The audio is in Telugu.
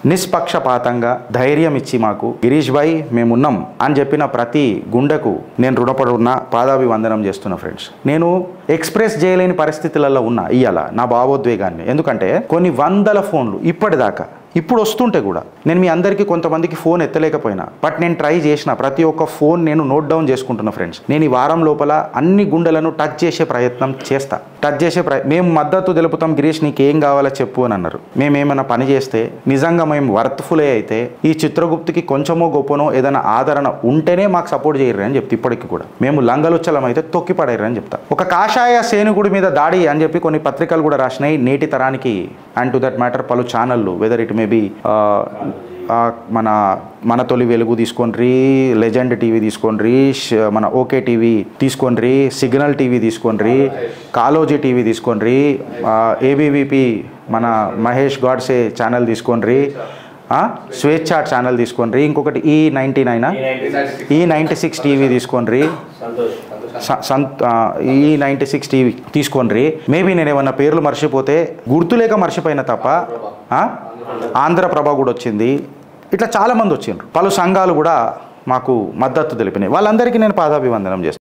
నిష్పక్షపాతంగా ధైర్యం ఇచ్చి మాకు గిరీష్ భాయ్ మేమున్నాం అని చెప్పిన ప్రతి గుండెకు నేను రుణపడి ఉన్న పాదాభివందనం చేస్తున్నా ఫ్రెండ్స్. నేను ఎక్స్ప్రెస్ చేయలేని పరిస్థితులలో ఉన్నా ఇవాళ నా భావోద్వేగాన్ని. ఎందుకంటే కొన్ని వందల ఫోన్లు ఇప్పటిదాకా ఇప్పుడు వస్తుంటే కూడా నేను మీ అందరికీ కొంతమందికి ఫోన్ ఎత్తలేకపోయినా, బట్ నేను ట్రై చేసిన ప్రతి ఒక్క ఫోన్ నేను నోట్ డౌన్ చేసుకుంటున్నా ఫ్రెండ్స్. నేను ఈ వారం లోపల అన్ని గుండెలను టచ్ చేసే ప్రయత్నం చేస్తా. మేము మద్దతు తెలుపుతాం గిరీష్, నీకు ఏం కావాలో చెప్పు అని అన్నారు. మేమేమైనా పని చేస్తే నిజంగా మేము వర్త్ఫుల్ అయితే ఈ చిత్రగుప్తికి కొంచెమో గొప్పనో ఏదైనా ఆదరణ ఉంటేనే మాకు సపోర్ట్ చేయరు అని చెప్తే, ఇప్పటికి కూడా మేము లంగలుచ్చలం అయితే తొక్కి పడేరు అని చెప్తా. ఒక కాషాయ సేనుగుడి మీద దాడి అని చెప్పి కొన్ని పత్రికలు కూడా రాసినాయి నేటి తరానికి. అండ్ టు దట్ మ్యాటర్ పలు ఛానళ్ళు, వెదర్ ఇట్ మేబీ మన తొలి వెలుగు తీసుకోండి, లెజెండ్ టీవీ తీసుకోండి, మన ఓకే టీవీ తీసుకోండి, సిగ్నల్ టీవీ తీసుకోండి, కాలోజీ టీవీ తీసుకోండి, ఏబీవీపీ మన మహేష్ గాడ్సే ఛానల్ తీసుకోండి, స్వేచ్ఛ ఛానల్ తీసుకోండి, ఇంకొకటి E96 టీవీ తీసుకోండి, E96 టీవీ తీసుకోండి. మేబీ నేను ఏమన్నా పేర్లు మర్చిపోతే గుర్తులేక మర్చిపోయిన తప్ప. ఆంధ్రప్రభ కూడా వచ్చింది. ఇట్లా చాలామంది వచ్చిండ్రు. పలు సంఘాలు కూడా మాకు మద్దతు తెలిపినాయి. వాళ్ళందరికీ నేను పాదాభివందనం చేస్తాను.